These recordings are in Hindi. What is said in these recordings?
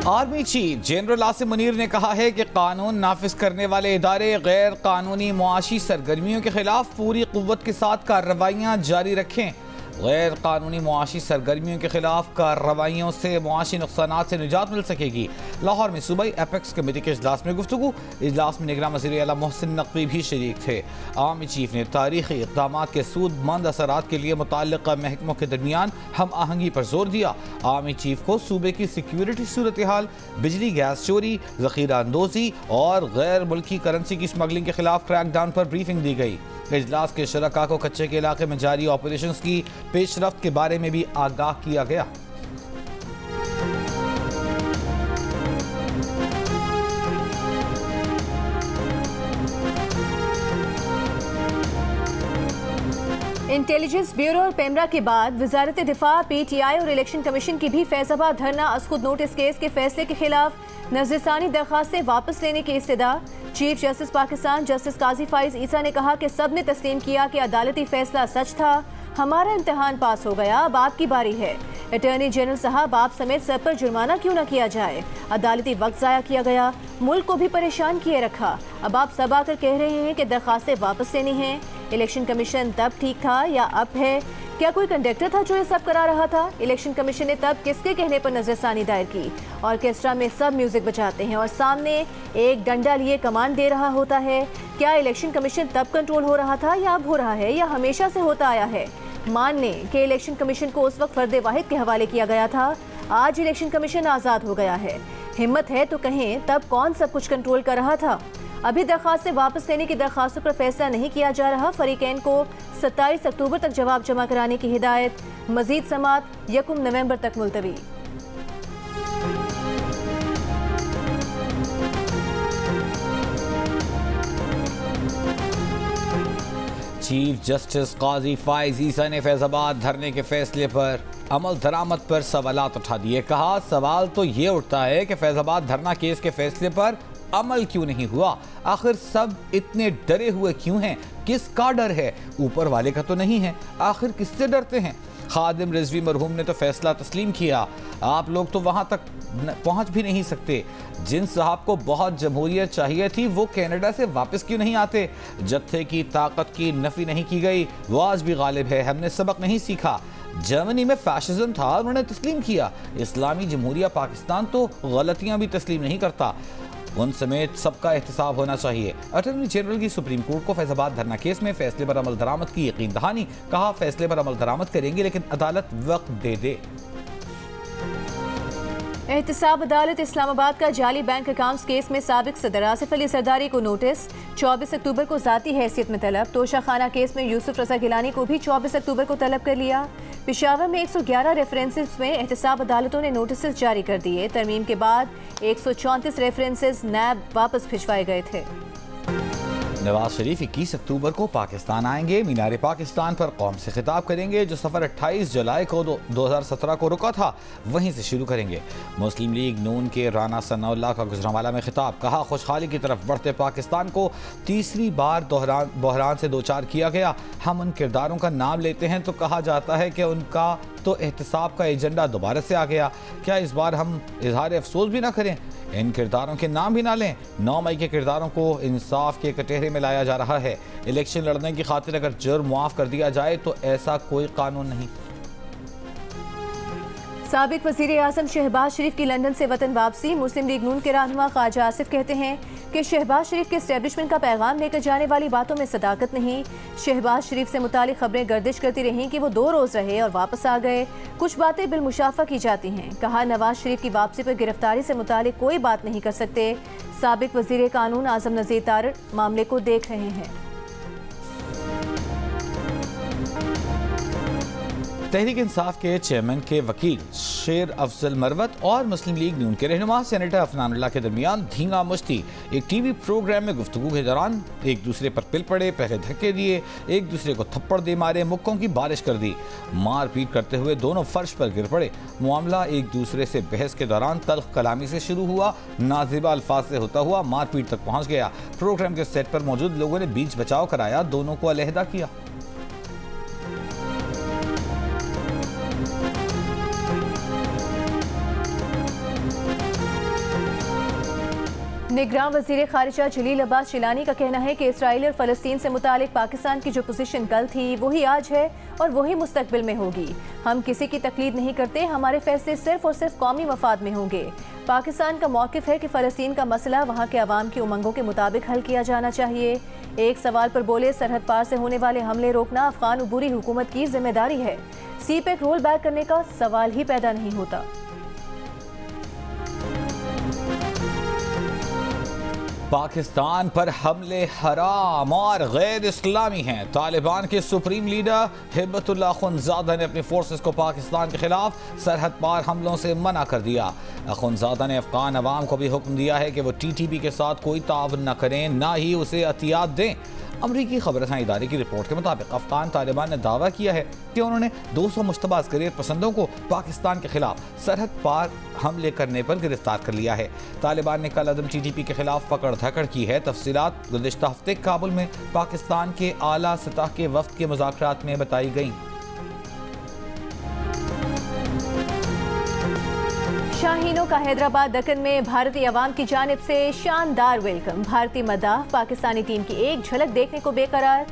Army chief general Asim Munir ने कहा है कि कानून नाफिज करने वाले इदारे गैर कानूनी मुआशी सरगर्मियों के खिलाफ पूरी कुव्वत के साथ कार्रवाइयाँ जारी रखें। गैर कानूनी मुआशी सरगर्मियों के खिलाफ कार्रवाइयों से मुआशी नुकसानात से निजात मिल सकेगी। लाहौर में सूबाई एपेक्स कमेटी के इजलास में गुफ्तगू। इजलास में निगरान वज़ीर आला मोहसिन नकवी भी शरीक थे। आर्मी चीफ ने तारीखी इक़दामात के सूदमंद असरात के लिए मुतल्लिक़ा महकमों के दरमियान हम आहंगी पर जोर दिया। आर्मी चीफ को सूबे की सिक्योरिटी सूरत हाल, बिजली गैस चोरी, ज़ख़ीरा अंदोज़ी और गैर मुल्की करेंसी की स्मगलिंग के खिलाफ क्रैकडाउन पर ब्रीफिंग दी गई। इजलास के शरका को कच्चे के इलाके में जारी ऑपरेशंस की पेशरफ्त के बारे में भी आगाह किया गया। इंटेलिजेंस ब्यूरो और पेमरा के बाद वजारत दिफा, PTI और इलेक्शन कमीशन की भी फैजाबाद धरना अज़खुद नोटिस केस के फैसले के खिलाफ नजरसानी दरखास्तें वापस लेने की इस्तदा। चीफ जस्टिस पाकिस्तान जस्टिस काजी फाइज ईसा ने कहा कि सब ने तस्लीम किया कि अदालती फैसला सच था, हमारा इम्तिहान पास हो गया, अब आपकी बारी है। अटॉर्नी जनरल साहब, आप समेत सब पर जुर्माना क्यों न किया जाए? अदालती वक्त ज़ाया किया गया, मुल्क को भी परेशान किए रखा। अब आप सब आकर कह रहे हैं कि दरखास्तें वापस लेनी हैं। इलेक्शन कमीशन तब ठीक था या अब है? क्या कोई कंडक्टर था जो ये सब करा रहा था? इलेक्शन कमीशन ने तब किसके कहने पर नजरसानी दायर की? ऑर्केस्ट्रा में सब म्यूजिक बजाते हैं और सामने एक डंडा लिए कमांड दे रहा होता है। क्या इलेक्शन कमीशन तब कंट्रोल हो रहा था या अब हो रहा है या हमेशा से होता आया है? मान लें कि इलेक्शन कमीशन को उस वक्त फर्द वाहिद के हवाले किया गया था, आज इलेक्शन कमीशन आज़ाद हो गया है। हिम्मत है तो कहें तब कौन सब कुछ कंट्रोल कर रहा था? अभी दरख्वास्त से वापस लेने की दरख्वास्तों पर फैसला नहीं किया जा रहा। फरीकैन को 27 अक्टूबर तक जवाब जमा कराने की हिदायत। मजीद समात 1 नवंबर तक मुलतवी। चीफ जस्टिस काजी फाइज ईसा ने फैजाबाद धरने के फैसले पर अमल दरामद पर सवालात उठा दिए। कहा, सवाल तो ये उठता है कि फैजाबाद धरना केस के फैसले पर अमल क्यों नहीं हुआ? आखिर सब इतने डरे हुए क्यों हैं? किसका डर है? ऊपर वाले का तो नहीं है। आखिर किससे डरते हैं? खादिम रिजवी मरहूम ने तो फैसला तस्लीम किया, आप लोग तो वहां तक पहुंच भी नहीं सकते। जिन साहब को बहुत जमहूरियत चाहिए थी वो कनाडा से वापस क्यों नहीं आते? जत्थे की ताकत की नफी नहीं की गई, वो आज भी गालिब है। हमने सबक नहीं सीखा? जर्मनी में फैशिज्म था, उन्होंने तस्लीम किया। इस्लामी जमहूरिया पाकिस्तान तो गलतियां भी तस्लीम नहीं करता। उन समेत सबका एहतसाब होना चाहिए। अटॉर्नी जनरल की सुप्रीम कोर्ट को फैजाबाद धरना केस में फैसले पर अमल दरामद की यकीन दहानी। कहा, फैसले पर अमल दरामद करेंगे लेकिन अदालत वक्त दे दे। एहतसाब अदालत इस्लामाबाद का जाली बैंक अकाउंट्स केस में साबिक सदर आसिफ अली सरदारी को नोटिस। 24 अक्टूबर को जाती हैसियत में तलब। तोशा खाना केस में यूसुफ रजा गिलानी को भी 24 अक्टूबर को तलब कर लिया। पेशावर में 111 रेफरेंसेस में एहतसाब अदालतों ने नोटिस जारी कर दिए। तरमीम के बाद 134 रेफरेंसेस नैब वापस भिजवाए गए थे। नवाज शरीफ 21 अक्टूबर को पाकिस्तान आएंगे। मीनार पाकिस्तान पर कौम से खिताब करेंगे। जो सफ़र 28 जुलाई को 2017 को रुका था वहीं से शुरू करेंगे। मुस्लिम लीग नून के राना सनाउल्लाह का गुजरांवाला में खिताब। कहा, खुशहाली की तरफ बढ़ते पाकिस्तान को तीसरी बार बहरान से दो चार किया गया। हम उन किरदारों का नाम लेते हैं तो कहा जाता है कि उनका तो एहतसाब का एजेंडा दोबारा से आ गया। क्या इस बार हम इजहार अफसोस भी ना करें? इन किरदारों के नाम भी ना लें? 9 मई के किरदारों को इंसाफ के कटहरे में लाया जा रहा है। इलेक्शन लड़ने की खातिर अगर जुर्म मुआफ कर दिया जाए तो ऐसा कोई कानून नहीं। साबिक वज़ीर आज़म शहबाज शरीफ की लंदन से वतन वापसी। मुस्लिम लीग नून के रहनुमा ख्वाजा आसिफ कहते हैं कि शहबाज शरीफ के एस्टेब्लिशमेंट का पैगाम लेकर जाने वाली बातों में सदाकत नहीं। शहबाज शरीफ से मुतालिक खबरें गर्दिश करती रहीं कि वो 2 रोज़ रहे और वापस आ गए। कुछ बातें बिलमुशाफा की जाती हैं। कहा, नवाज शरीफ की वापसी पर गिरफ्तारी से मुतालिक कोई बात नहीं कर सकते। साबिक वज़ीर कानून आज़म नज़ीर तारड़ मामले को देख रहे हैं। तहरीक इंसाफ के चेयरमैन के वकील शेर अफजल मरवत और मुस्लिम लीग नून के रहनुमा सेनेटर अफनानुल्लाह के दरमियान धींगा मुश्ती। एक टीवी प्रोग्राम में गुफ्तगू के दौरान एक दूसरे पर पिल पड़े, पहले धक्के दिए, एक दूसरे को थप्पड़ दे मारे, मुक्कों की बारिश कर दी। मारपीट करते हुए दोनों फर्श पर गिर पड़े। मामला एक दूसरे से बहस के दौरान तल्ख कलामी से शुरू हुआ, नाजिबा अल्फाज से होता हुआ मारपीट तक पहुँच गया। प्रोग्राम के सेट पर मौजूद लोगों ने बीच बचाव कराया, दोनों को अलहदा किया। निगरान वज़ीर ख़ारिजा जलील अब्बास जिलानी का कहना है कि इसराइल और फ़लस्तीन से मुतालिक पाकिस्तान की जो पोजीशन कल थी वही आज है और वही मुस्तकबिल में होगी। हम किसी की तकलीद नहीं करते, हमारे फैसले सिर्फ और सिर्फ कौमी मफाद में होंगे। पाकिस्तान का मौक़िफ़ है कि फ़लस्तीन का मसला वहाँ के अवाम की उमंगों के मुताबिक हल किया जाना चाहिए। एक सवाल पर बोले, सरहद पार से होने वाले हमले रोकना अफगान उबूरी हुकूमत की जिम्मेदारी है। सीपेक रोल बैक करने का सवाल ही पैदा नहीं होता। पाकिस्तान पर हमले हराम और गैर इस्लामी हैं। तालिबान के सुप्रीम लीडर हिब्बतुल्लाह अखुंज़ादा ने अपनी फोर्सेस को पाकिस्तान के खिलाफ सरहद पार हमलों से मना कर दिया। अखुंज़ादा ने अफगान अवाम को भी हुक्म दिया है कि वो TTP के साथ कोई ताउन न करें, ना ही उसे एहतियात दें। अमरीकी खबरसां इदारे की रिपोर्ट के मुताबिक अफगान तालिबान ने दावा किया है कि उन्होंने 200 मुश्तबा अस्करियत पसंदों को पाकिस्तान के खिलाफ सरहद पार हमले करने पर गिरफ्तार कर लिया है। तालिबान ने कल अदम TTP के खिलाफ पकड़ धकड़ की है। तफसीलात गुज़िश्ता हफ्ते काबुल में पाकिस्तान के आला सतह के वफ्द के मुज़ाकरात में बताई गई। शाहीनों का हैदराबाद दक्कन में भारतीय अवाम की जानिब से शानदार वेलकम। भारतीय मदाह पाकिस्तानी टीम की एक झलक देखने को बेकरार,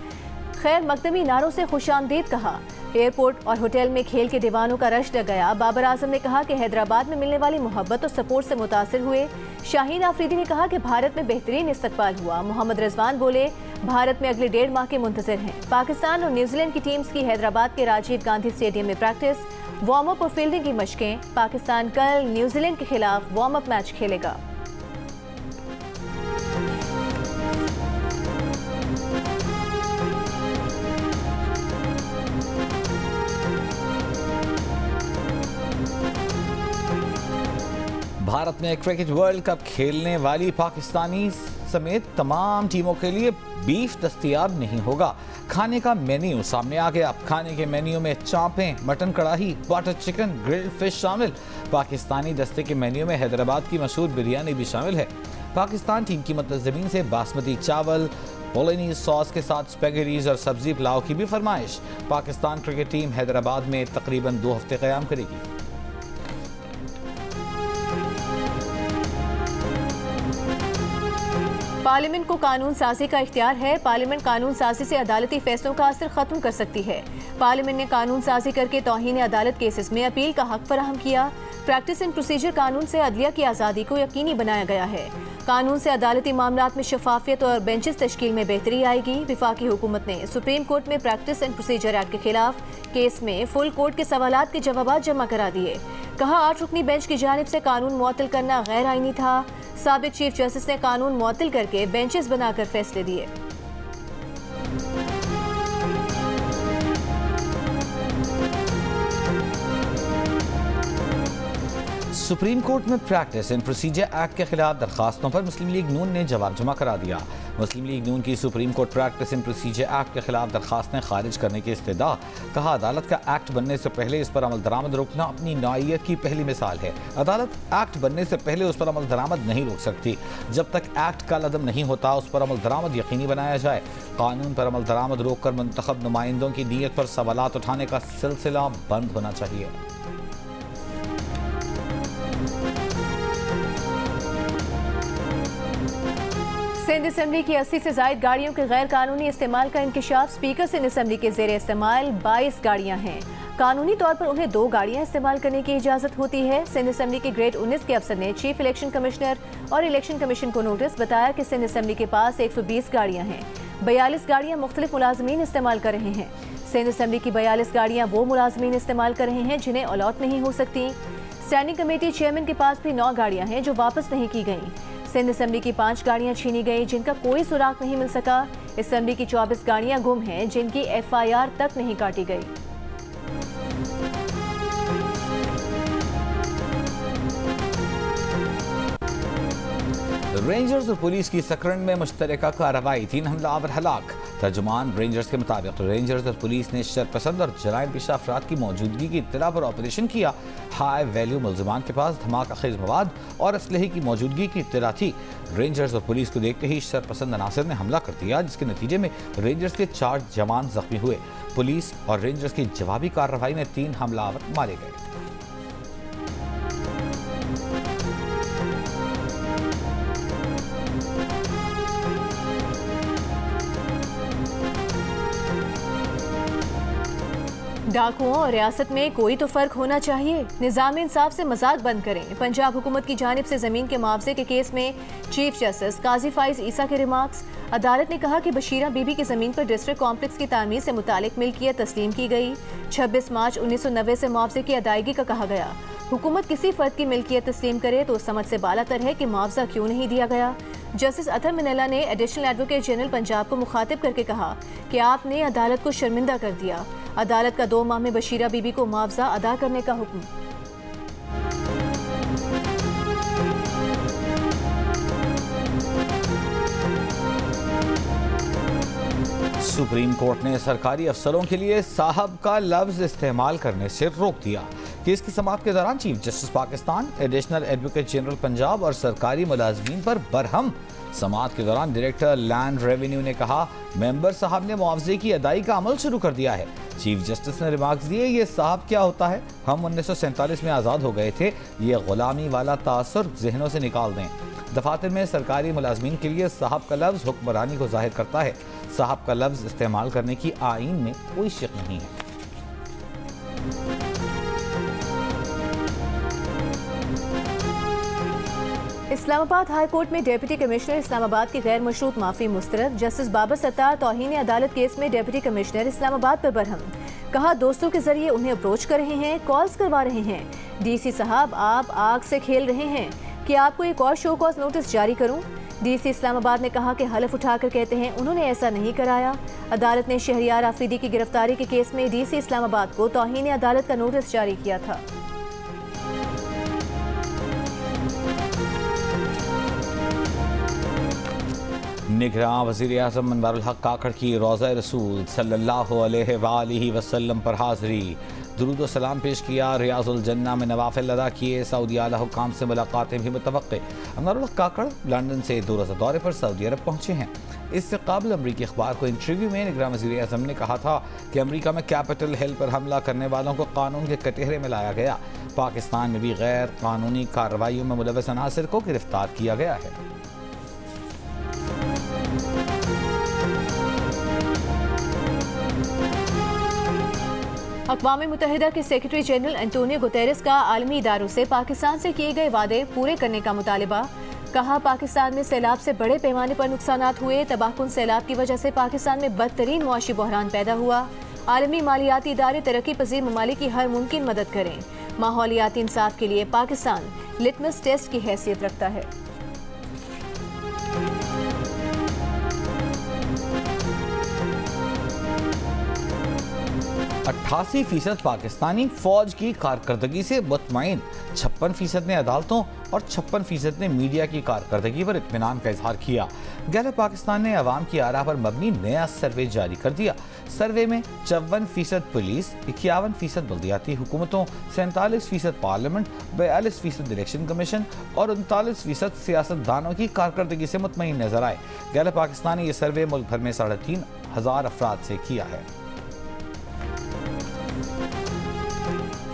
खैर मकदमी नारों से खुशामदीद कहा। एयरपोर्ट और होटल में खेल के दीवानों का रश लग गया। बाबर आजम ने कहा कि हैदराबाद में मिलने वाली मोहब्बत और सपोर्ट से मुतासिर हुए। शाहीन आफरीदी ने कहा कि भारत में बेहतरीन इस्तकबाल हुआ। मोहम्मद रिजवान बोले, भारत में अगले 1.5 माह के मुंतजर हैं। पाकिस्तान और न्यूजीलैंड की टीम्स की हैदराबाद के राजीव गांधी स्टेडियम में प्रैक्टिस, वार्म अप और फील्डिंग की मशकें। पाकिस्तान कल न्यूजीलैंड के खिलाफ वार्म अप मैच खेलेगा। भारत में क्रिकेट वर्ल्ड कप खेलने वाली पाकिस्तानी समेत तमाम टीमों के लिए बीफ दस्तयाब नहीं होगा। खाने का मेन्यू सामने आ गया। खाने के मेन्यू में चांपें, मटन कढ़ाई, बटर चिकन, ग्रिल्ड फिश शामिल। पाकिस्तानी दस्ते के मेन्यू में हैदराबाद की मशहूर बिरयानी भी शामिल है। पाकिस्तान टीम की मुंतज़मीन से बासमती चावल, बोलोनीज सॉस के साथ स्पैगेटीज और सब्जी पुलाव की भी फरमाइश। पाकिस्तान क्रिकेट टीम हैदराबाद में तकरीबन 2 हफ्ते क़याम करेगी। पार्लियामेंट को कानून साजी का इख्तियार है। पार्लियामेंट कानून साजी से अदालती फैसलों का असर खत्म कर सकती है। पार्लियामेंट ने कानून साजी करके तौहीन अदालत केसेस में अपील का हक फराहम किया। प्रैक्टिस एंड प्रोसीजर कानून से अदलिया की आज़ादी को यकीनी बनाया गया है। कानून से अदालती मामलात में शफाफियत और बेंचेस तश्कील में बेहतरी आएगी। विफाकी हुकूमत ने सुप्रीम कोर्ट में प्रैक्टिस एंड प्रोसीजर एक्ट के खिलाफ केस में फुल कोर्ट के सवालात के जवाब जमा करा दिए। कहा, 8 रुकनी बेंच की जानिब से कानून मुअत्तल करना गैर आईनी था। साबिक चीफ जस्टिस ने कानून मुअत्तल करके बेंचेस बनाकर फैसले दिए। सुप्रीम कोर्ट में प्रैक्टिस एंड प्रोसीजर एक्ट के खिलाफ दरखास्तों पर मुस्लिम लीग नून ने जवाब जमा करा दिया। मुस्लिम लीग नून की supreme court practice and procedure act के खिलाफ दरखास्तें खारिज करने की इस्तदा। कहा, अदालत का एक्ट बनने से पहले इस पर अमल दरामद रोकना अपनी नौइयत की पहली मिसाल है। अदालत एक्ट बनने से पहले उस पर अमल दरामद नहीं रोक सकती। जब तक एक्ट का लदम नहीं होता उस पर अमल दरामद यकीनी बनाया जाए। कानून पर अमल दरामद रोक कर मुंतखब नुमाइंदों की नीयत पर सवालात उठाने का सिलसिला बंद होना चाहिए। सिंध असम्बली की 80 से ज़ायद गाड़ियों के गैर कानूनी इस्तेमाल का इंकशाफ। स्पीकर सिंध असम्बली के ज़ेरे इस्तेमाल 22 गाड़ियाँ हैं। कानूनी तौर पर उन्हें 2 गाड़ियाँ इस्तेमाल करने की इजाज़त होती है। सिंध असम्बली के ग्रेड 19 के अफसर ने चीफ इलेक्शन कमिश्नर और इलेक्शन कमीशन को नोटिस। बताया कि सिंध असम्बली के पास 120 गाड़ियाँ हैं। 42 गाड़ियाँ मुख्तलिफ मुलाजमीन इस्तेमाल कर रहे हैं। सिंध असम्बली की 42 गाड़ियाँ वो मुलाजमीन इस्तेमाल कर रहे हैं जिन्हें अलॉट नहीं हो सकती। स्टैंडिंग कमेटी चेयरमैन के पास भी 9 गाड़ियाँ हैं जो वापस नहीं की गईं। सिंध असम्बली की 5 गाड़ियां छीनी गई जिनका कोई सुराग नहीं मिल सका। असम्बली की 24 गाड़ियां गुम हैं जिनकी FIR तक नहीं काटी गई। रेंजर्स और पुलिस की सकरन में मुश्तरका कार्रवाई, 3 हमलावर हलाक। तर्जुमान रेंजर्स के मुताबिक रेंजर्स और पुलिस ने शरपसंद और जराइम पेशा अफराद की मौजूदगी की इत्तला पर ऑपरेशन किया। हाई वैल्यू मुल्ज़िमान के पास धमाका खेज मवाद और असलहे की मौजूदगी की इत्तला थी। रेंजर्स और पुलिस को देखते ही शरपसंद अनासर ने हमला कर दिया, जिसके नतीजे में रेंजर्स के 4 जवान जख्मी हुए। पुलिस और रेंजर्स की जवाबी कार्रवाई में 3 हमलावर मारे गए। डाकुओं और रियासत में कोई तो फर्क होना चाहिए। निज़ाम इंसाफ से मजाक बंद करें। पंजाब हुकूमत की जानिब से जमीन के मुआवजे के केस में चीफ जस्टिस काजी फाइज ईसा के रिमार्क्स। अदालत ने कहा कि बशीरा बीबी की जमीन पर डिस्ट्रिक्ट कॉम्प्लेक्स की तामीर से मुतालिक मिल्कियत तस्लीम की गई। 26 मार्च 1990 से मुआवजे की अदायगी का कहा गया। हुकूमत किसी फर्द की मिल्कियत तस्लीम करे तो उस समझ से बालातर है कि मुआवजा क्यों नहीं दिया गया। जस्टिस अतर मिनेला ने एडिशनल एडवोकेट जनरल पंजाब को मुखातिब करके कहा कि आपने अदालत को शर्मिंदा कर दिया। अदालत का 2 माह में बशीरा बीबी को मुआवजा अदा करने का हुक्म। सुप्रीम कोर्ट ने सरकारी अफसरों के लिए साहब का लफ्ज इस्तेमाल करने से रोक दिया। केस की समाअत के दौरान chief justice Pakistan, additional advocate general Punjab और सरकारी मुलाजमीन पर बरहम। समाअत के दौरान डायरेक्टर लैंड रेवेन्यू ने कहा, मेंबर साहब ने मुआवजे की अदाई का अमल शुरू कर दिया है। चीफ जस्टिस ने रिमार्क्स दिए, ये साहब क्या होता है, हम 1947 में आज़ाद हो गए थे, ये गुलामी वाला तासुर जहनों से निकाल दें। दफातर में सरकारी मुलाजमीन के लिए साहब का लफ्ज हुक्मरानी को जाहिर करता है। साहब का लफ्ज इस्तेमाल करने की आईन में कोई शक नहीं है। इस्लामाबाद हाई कोर्ट में डिप्टी कमिश्नर इस्लामाबाद की गैर मशरूत माफी मुस्तरद। जस्टिस बाबर सत्तार तौहीन अदालत केस में डिप्टी कमिश्नर इस्लामाबाद पर बरहम। कहा, दोस्तों के जरिए उन्हें अप्रोच कर रहे हैं, कॉल्स करवा रहे हैं। डीसी साहब, आप आग से खेल रहे हैं कि आपको एक और शो कॉज नोटिस जारी करूं। डीसी इस्लामाबाद ने कहा कि हलफ उठाकर कहते हैं उन्होंने ऐसा नहीं कराया। अदालत ने शहरियार आफरीदी की गिरफ्तारी के केस में डीसी इस्लामाबाद को तौहीन अदालत का नोटिस जारी किया था। निगरान वज़ीर आज़म मनवारुल हक काकड़ की रोज़ा रसूल सल्लल्लाहु अलैहि वसल्लम पर हाज़री, दुरूद व सलाम पेश किया, रियाजुल जन्ना में नवाफिल अदा किए, सऊदी आला हुक्काम से मुलाकातें भी मुतवक्के। मनवारुल हक काकड़ लंदन से 2 रोज़ा दौरे पर सऊदी अरब पहुँचे हैं। इससे कबल अमरीकी अखबार को इंटरव्यू में निगरान वज़ीर आज़म ने कहा था कि अमरीका में कैपिटल हिल पर हमला करने वालों को कानून के कटहरे में लाया गया। पाकिस्तान में भी गैर कानूनी कार्रवाइयों में मुलव्वस अनासिर को गिरफ्तार किया गया है। अक़वाम मुत्तहिदा के सेक्रेटरी जनरल एंटोनियो गुतेरेस का आलमी इदारों से पाकिस्तान से किए गए वादे पूरे करने का मुतालिबा। कहा, पाकिस्तान में सैलाब से बड़े पैमाने पर नुकसानात हुए। तबाहकुन सैलाब की वजह से पाकिस्तान में बदतरीन मुआशी बहरान पैदा हुआ। आलमी मालियाती इदारे तरक्की पजीर ममालिक की हर मुमकिन मदद करें। माहौलियाती इंसाफ के लिए पाकिस्तान लिटमस टेस्ट की हैसियत रखता है। 88% पाकिस्तानी फौज की कारकर्दगी से मुतमईन, 56% ने अदालतों और 56% ने मीडिया की कारकर्दगी पर इत्मीनान का इजहार किया। गैलप पाकिस्तान ने अवाम की आरा पर मबनी नया सर्वे जारी कर दिया। सर्वे में 54% पुलिस, 51% बल्दियाती हुकूमतों, 47% पार्लियामेंट, 42% इलेक्शन कमीशन और 39% सियासतदानों की कारकर्दगी से मुतमईन नजर आए। गैलप पाकिस्तान ने यह सर्वे मुल्क भर में 3,500 अफराद से किया है।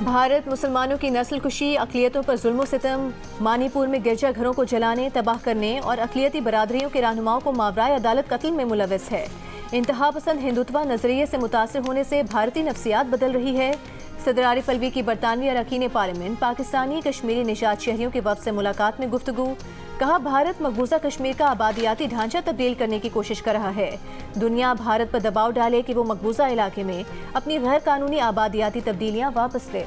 भारत मुसलमानों की नस्ल कुशी, अक़लियतों पर जुल्म सितम, मानीपुर में गिरजा घरों को जलाने, तबाह करने और अक़लियती बरादरियों के रहनुमाओं को मावराए अदालत कत्ल में मुलव्वस है। इंतहा पसंद हिंदुत्व नजरिए से मुतासिर होने से भारतीय नफ्सियात बदल रही है। सदर आरिफ अलवी की बरतानवी अरकान पार्लियामेंट पाकिस्तानी कश्मीरी निजात शहरियों के वफ़द से मुलाकात में गुफ्तगू। कहा, भारत मकबूजा कश्मीर का आबादियाती ढांचा तब्दील करने की कोशिश कर रहा है। दुनिया भारत पर दबाव डाले कि वो मकबूजा इलाके में अपनी गैर कानूनी आबादियाती तब्दीलियां वापस ले।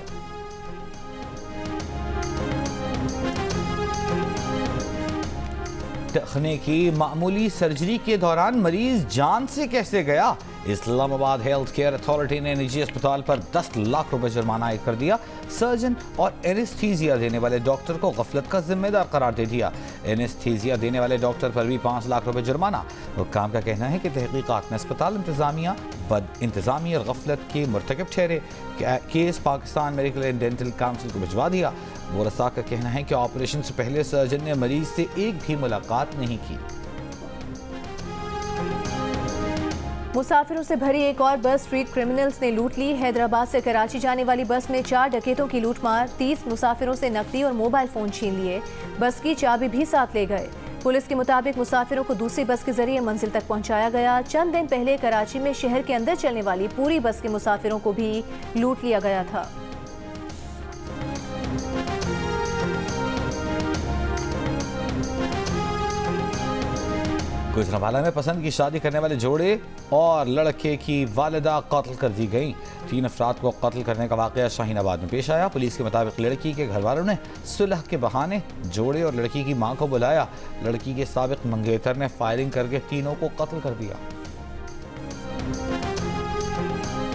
तकनीकी मामूली सर्जरी के दौरान मरीज जान से कैसे गया। इस्लामाबाद हेल्थ केयर अथॉरिटी ने निजी अस्पताल पर 10 लाख रुपए जुर्माना आयद कर दिया। सर्जन और एनेस्थीसिया देने वाले डॉक्टर को गफलत का जिम्मेदार करार दे दिया। एनेस्थीसिया देने वाले डॉक्टर पर भी 5 लाख रुपए जुर्माना। हुक्काम का कहना है कि तहकीकात में अस्पताल इंतजामिया बद इंतजामी और गफलत के मुर्तकब ठहरे। Case Pakistan medical and dental council को भिजवा दिया। वरसा का कहना है कि ऑपरेशन से पहले सर्जन ने मरीज से एक भी मुलाकात नहीं की। मुसाफिरों से भरी एक और बस स्ट्रीट क्रिमिनल्स ने लूट ली। हैदराबाद से कराची जाने वाली बस में 4 डकैतों की लूटमार, 30 मुसाफिरों से नकदी और मोबाइल फोन छीन लिए। बस की चाबी भी साथ ले गए। पुलिस के मुताबिक मुसाफिरों को दूसरी बस के जरिए मंजिल तक पहुंचाया गया। चंद दिन पहले कराची में शहर के अंदर चलने वाली पूरी बस के मुसाफिरों को भी लूट लिया गया था। गुजरांवाला में पसंद की शादी करने वाले जोड़े और लड़के की वालिदा कत्ल कर दी गई। 3 अफराद को कत्ल करने का वाकया शाहीनाबाद में पेश आया। पुलिस के मुताबिक लड़की के घर वालों ने सुलह के बहाने जोड़े और लड़की की मां को बुलाया। लड़की के साबिक मंगेतर ने फायरिंग करके तीनों को कत्ल कर दिया।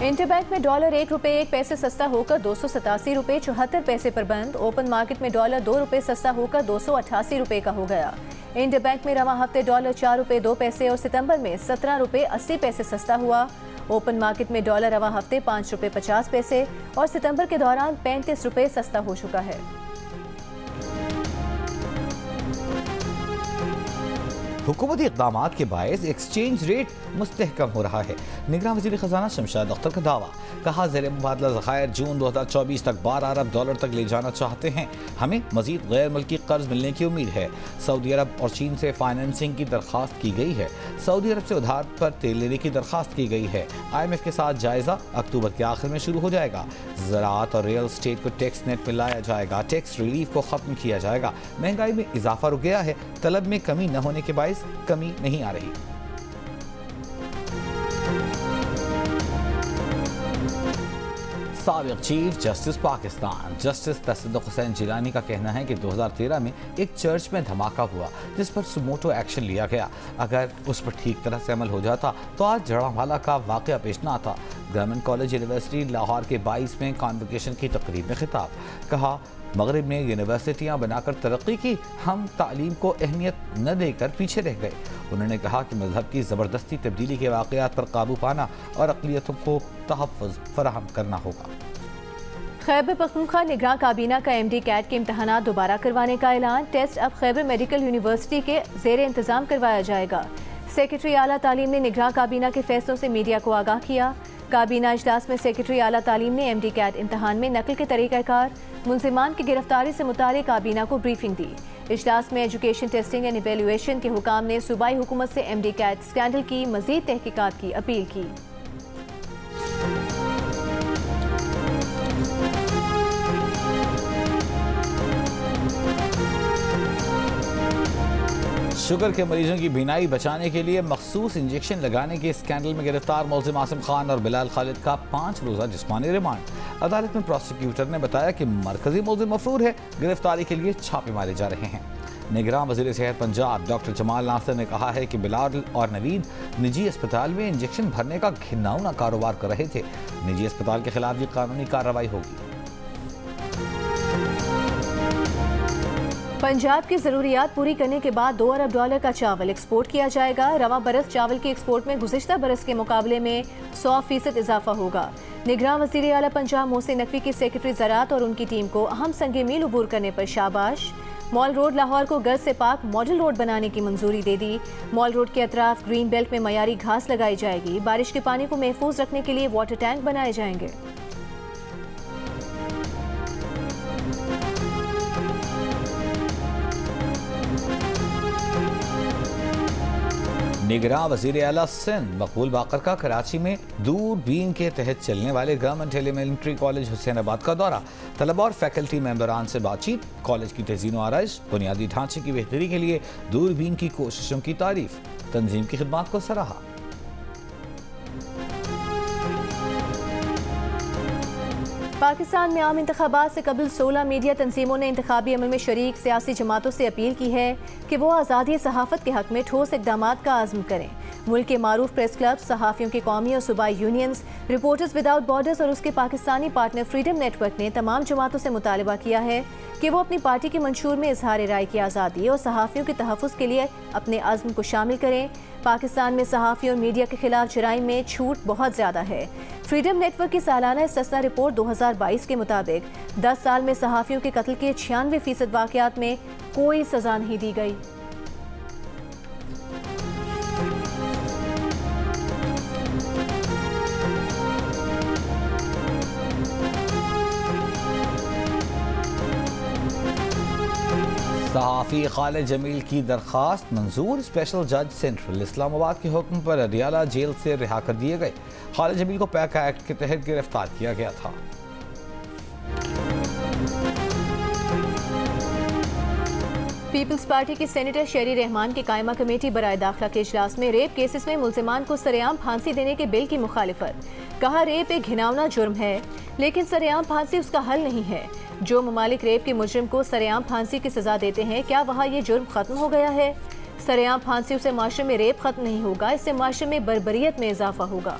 इंटरबैंक में डॉलर 1 रुपए 1 पैसे सस्ता होकर 287 रुपए 74 पैसे पर बंद। ओपन मार्केट में डॉलर 2 रुपए सस्ता होकर 288 रुपए का हो गया। इंटरबैंक में रवा हफ्ते डॉलर 4 रुपए 2 पैसे और सितंबर में 17 रुपए 80 पैसे सस्ता हुआ। ओपन मार्केट में डॉलर रवा हफ्ते 5 रुपए 50 पैसे और सितंबर के दौरान 35 रुपए सस्ता हो चुका है। हुकूमती इक़दामात के बायस एक्सचेंज रेट मुस्तहकम हो रहा है। निगरान वज़ीर ख़ज़ाना शमशाद अख्तर का दावा। कहा ज़ेर मुबादला ज़खायर जून 2024 तक 12 अरब डॉलर तक ले जाना चाहते हैं। हमें मज़ीद गैर मुल्की कर्ज मिलने की उम्मीद है। सऊदी अरब और चीन से फाइनेंसिंग की दरख्वास्त की गई है। सऊदी अरब से उधार पर तेल लेने की दरख्वास्त की गई है। IMF के साथ जायज़ा अक्टूबर के आखिर में शुरू हो जाएगा। ज़राअत और रियल स्टेट को टैक्स नेट में लाया जाएगा। टैक्स रिलीफ को ख़त्म किया जाएगा। महंगाई में इजाफा रुक गया है। तलब में कमी न होने के बायस कमी नहीं आ रही। साबिक़ chief justice Pakistan justice Tasadduq Hussain Jillani का कहना है कि 2013 में एक चर्च में धमाका हुआ जिस पर सुमोटो एक्शन लिया गया। अगर उस पर ठीक तरह से अमल हो जाता तो आज जड़ांवाला का वाक़या पेश न आता। गवर्नमेंट कॉलेज यूनिवर्सिटी लाहौर के 22 में कॉन्वोकेशन की तकरीब में खिताब। कहा, मगरिब ने यूनिवर्सिटियाँ बनाकर तरक्की की, हम तालीम को अहमियत न देकर पीछे रह गए। उन्होंने कहा कि मजहब की ज़बरदस्ती तब्दीली के वाक़यात पर काबू पाना और अक़लियतों को तहफ़्फ़ुज़ फराहम करना होगा। खैबर पख्तूनख्वा निगरान काबीना का MD कैट के इम्तहानात दोबारा करवाने का ऐलान। टेस्ट अब खैबर मेडिकल यूनिवर्सिटी के ज़ेर इंतज़ाम करवाया जाएगा। सेक्रेटरी आला तालीम ने निगरान काबीना के फैसलों से मीडिया को आगाह किया। काबीना इजलास में सेक्रेटरी आला तालीम ने MD कैट इम्तहान में नकल के तरीक़ाकार, मुलजिमान की गिरफ्तारी से मुताल्लिक़ काबीना को ब्रीफिंग दी। इजलास में एजुकेशन टेस्टिंग एंड इवेल्युएशन के हुकाम ने सूबाई हुकूमत से MD कैट स्कैंडल की मज़ीद तहकीकात की अपील की। शुगर के मरीजों की बीनाई बचाने के लिए मखसूस इंजेक्शन लगाने के स्कैंडल में गिरफ्तार मुल्जिम आसिम खान और बिलाल खालिद का 5 रोज़ा जिस्मानी रिमांड। अदालत में प्रोसिक्यूटर ने बताया कि मरकजी मुल्जिम मफरूर है। गिरफ्तारी के लिए छापे मारे जा रहे हैं। निगरान वज़ीर सेहत पंजाब डॉक्टर जमाल नासिर ने कहा है कि बिलाल और नवीद निजी अस्पताल में इंजेक्शन भरने का घिनौना कारोबार कर रहे थे। निजी अस्पताल के खिलाफ भी कानूनी कार्रवाई होगी। पंजाब की ज़रूरियात पूरी करने के बाद 2 अरब डॉलर का चावल एक्सपोर्ट किया जाएगा। रवा बरस चावल की एक्सपोर्ट में गुज़िश्ता बरस के मुकाबले में 100% इजाफा होगा। निगरान वज़ीर आला पंजाब मोहसिन नकवी की सेक्रेटरी ज़राअत और उनकी टीम को अहम संग मील अबूर करने पर शाबाश। मॉल रोड लाहौर को गर्ज से पाक मॉडल रोड बनाने की मंजूरी दे दी। मॉल रोड के अतराफ ग्रीन बेल्ट में मयारी घास लगाई जाएगी। बारिश के पानी को महफूज रखने के लिए वाटर टैंक बनाए जाएंगे। निगरान वज़ीर आला सिंध मकबूल बाकर का कराची में दूरबीन के तहत चलने वाले गवर्नमेंट एलिमेंट्री कॉलेज हुसैनाबाद का दौरा। तलबा और फैकल्टी मेंबरान से बातचीत। कॉलेज की तज़ीन आराइश, बुनियादी ढांचे की बेहतरी के लिए दूरबीन की कोशिशों की तारीफ। तंजीम की खिदमत को सराहा। पाकिस्तान में आम इंतखाबात से कबल 16 मीडिया तंजीमों ने इंतखाबी अमल में शरीक सियासी जमातों से अपील की है कि वो आज़ादी सहाफ़त के हक़ में ठोस इक़दामात का आज़म करें। मुल्क के मारूफ प्रेस क्लब, सहाफ़ियों की कौमी और सूबाई यूनियंस, रिपोर्टर्स विदाउट बॉर्डर्स और उसके पाकिस्तानी पार्टनर फ्रीडम नेटवर्क ने तमाम जमातों से मुतालबा किया है कि वो अपनी पार्टी के मंशूर में इजहार राय की आज़ादी और सहाफ़ियों के तहफ़्फ़ुज़ के लिए अपने अज़्म को शामिल करें। पाकिस्तान में सहाफ़ी और मीडिया के खिलाफ जराइम में छूट बहुत ज़्यादा है। फ्रीडम नेटवर्क की सालाना इस्तिस्ना रिपोर्ट 2022 के मुताबिक 10 साल में सहाफ़ियों के कत्ल के 96% वाक़यात में कोई सज़ा नहीं दी गई। सहाफ़ी खालिद जमील की दरख्वास्त मंजूर। स्पेशल जज सेंट्रल इस्लामाबाद के हुक्म पर अडियाला जेल से रिहा कर दिए गए। खालिद जमील को पैका एक्ट के तहत गिरफ्तार किया गया था। पीपल्स पार्टी की सेनेटर शेरी रहमान की कायमा कमेटी बराए दाखिला के इजलास में रेप केसेस में मुल्जिमान को सरेआम फांसी देने के बिल की मुखालिफत। कहा, रेप एक घिनौना जुर्म है, लेकिन सरेआम फांसी उसका हल नहीं है। जो ममालिक रेप के मुजरिम को सरेआम फांसी की सजा देते हैं, क्या वहाँ ये जुर्म खत्म हो गया है? सरेआम फांसी से माशरे में रेप खत्म नहीं होगा, इससे माशरे में बर्बरियत में इजाफा होगा।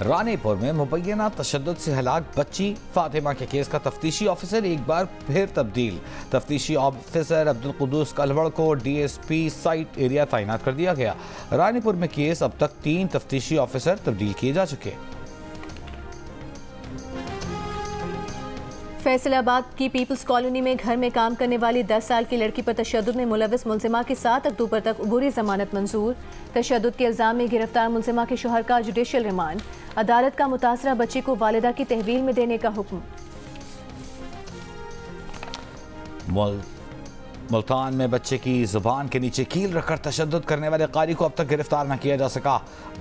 रानीपुर में मुबैना तशद्दुद से हलाक बच्ची फातिमा के केस का तफ्तीशी ऑफिसर एक बार फिर तब्दील। तफ्तीशी ऑफिसर अब्दुल कुद्दूस कलवड़ को DSP साइट एरिया तैनात कर दिया गया। रानीपुर में केस अब तक 3 तफ्तीशी ऑफिसर तब्दील किए जा चुके। फैसलाबाद की पीपल्स कॉलोनी में घर में काम करने वाली 10 साल की लड़की पर तशद्दुद में मुलविस मुल्जिमा की 7 अक्टूबर तक अबूरी जमानत मंजूर। तशद्दुद के इल्जाम में गिरफ्तार मुल्जिमा के शोहर का जुडिशियल रिमांड। अदालत का मुतासरा बच्ची को वालिदा की तहवील में देने का हुक्म। मुल्तान में बच्चे की जुबान के नीचे कील रखकर तशद्दुद करने वाले कारी को अब तक गिरफ्तार न किया जा सका।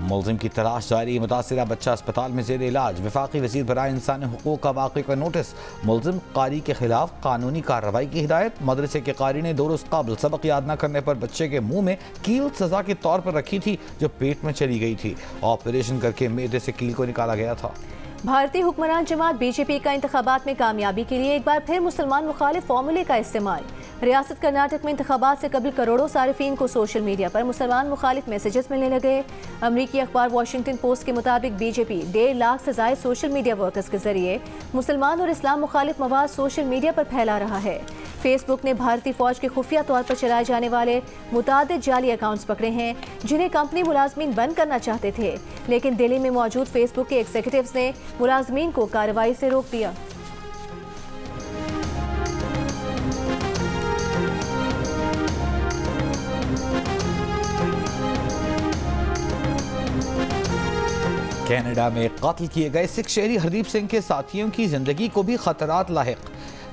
मुल्जिम की तलाश जारी। मुतासिरा बच्चा अस्पताल में जेर इलाज। वफाकी वज़ीर बराए इंसानी हुकूक का वाक़े का नोटिस। मुल्जिम कारी के खिलाफ कानूनी कार्रवाई की हिदायत। मदरसे के कारी ने 2 रोज़ कबल सबक याद न करने पर बच्चे के मुंह में कील सजा के तौर पर रखी थी, जो पेट में चली गई थी। ऑपरेशन करके मैदे से कील को निकाला गया था। भारतीय हुक्मरान जमात BJP का इंतखाबात में कामयाबी के लिए एक बार फिर मुसलमान मुखालिफ फॉर्मूले का इस्तेमाल। रियासत कर्नाटक में इंतखाबात से कबल करोड़ों सारिफीन को सोशल मीडिया पर मुसलमान मुखालिफ मैसेजेस मिलने लगे। अमरीकी अखबार वॉशिंगटन पोस्ट के मुताबिक BJP 1.5 लाख से ज़ायद सोशल मीडिया वर्कर्स के जरिए मुसलमान और इस्लाम मुखालिफ मवाद सोशल मीडिया पर फैला रहा है। फेसबुक ने भारतीय फौज के खुफिया तौर पर चलाए जाने वाले मुतादिद जाली अकाउंट्स पकड़े हैं, जिन्हें कंपनी मुलाजमीन बंद करना चाहते थे, लेकिन दिल्ली में मौजूद फेसबुक के एग्जीक्यूटिव्स ने मुलाजमीन को कार्रवाई से रोक दिया। कनाडा में कत्ल किए गए सिख शहरी हरदीप सिंह के साथियों की जिंदगी को भी खतरात लाहिक।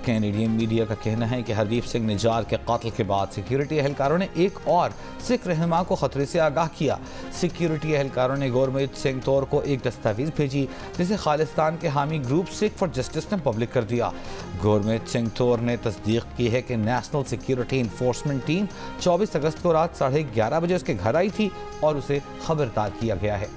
कैनेडियन मीडिया का कहना है कि हरदीप सिंह निजार के कत्ल के बाद सिक्योरिटी एहलकारों ने एक और सिख रहनुमा को खतरे से आगाह किया। सिक्योरिटी एहलकारों ने गुरमीत सिंह तौर को एक दस्तावेज भेजी, जिसे खालिस्तान के हामी ग्रुप सिख फॉर जस्टिस ने पब्लिक कर दिया। गुरमीत सिंह तौर ने तस्दीक की है कि नेशनल सिक्योरिटी इन्फोर्समेंट टीम 24 अगस्त को रात 11:30 बजे उसके घर आई थी और उसे खबरदार किया गया है।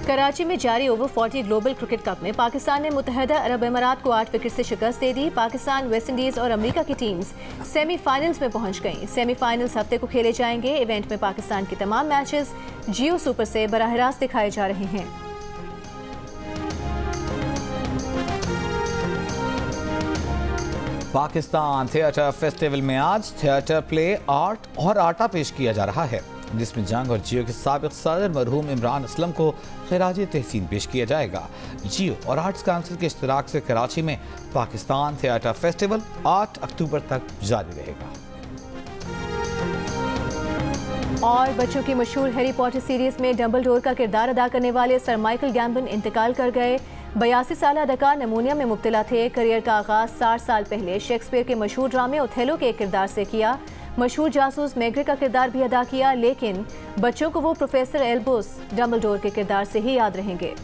कराची में जारी ओवर 40 ग्लोबल क्रिकेट कप में पाकिस्तान ने मुत्तहदा अरब अमारात को 8 विकेट से शिकस्त दे दी। पाकिस्तान, वेस्ट इंडीज और अमेरिका की टीम्स सेमीफाइनल्स में पहुंच गईं। सेमीफाइनल्स हफ्ते को खेले जाएंगे। इवेंट में पाकिस्तान के तमाम मैचेस जियो सुपर से बराह रास्त दिखाए जा रहे हैं। पाकिस्तान थिएटर फेस्टिवल में आज थिएटर प्ले, आर्ट और आटा पेश किया जा रहा है, जिसमें जंग और जियो के साबिक सदर मरहूम इमरान असलम को खिराज तहसीन पेश किया जाएगा। जियो और आर्ट्स काउंसिल के इश्तराक से कराची में पाकिस्तान थिएटर फेस्टिवल 8 अक्टूबर तक जारी रहेगा। और बच्चों की मशहूर हैरी पॉटर सीरीज में डंबलडोर का किरदार अदा करने वाले सर माइकल गैम्बन इंतकाल कर गए। 82 साल अदाकार नमूनिया में मुब्तला थे। करियर का आगाज 60 साल पहले शेक्सपियर के मशहूर ड्रामे ओथेलो के एक किरदार से किया। मशहूर जासूस मैग्रे का किरदार भी अदा किया, लेकिन बच्चों को वो प्रोफेसर एल्बोस डंबलडोर के किरदार से ही याद रहेंगे।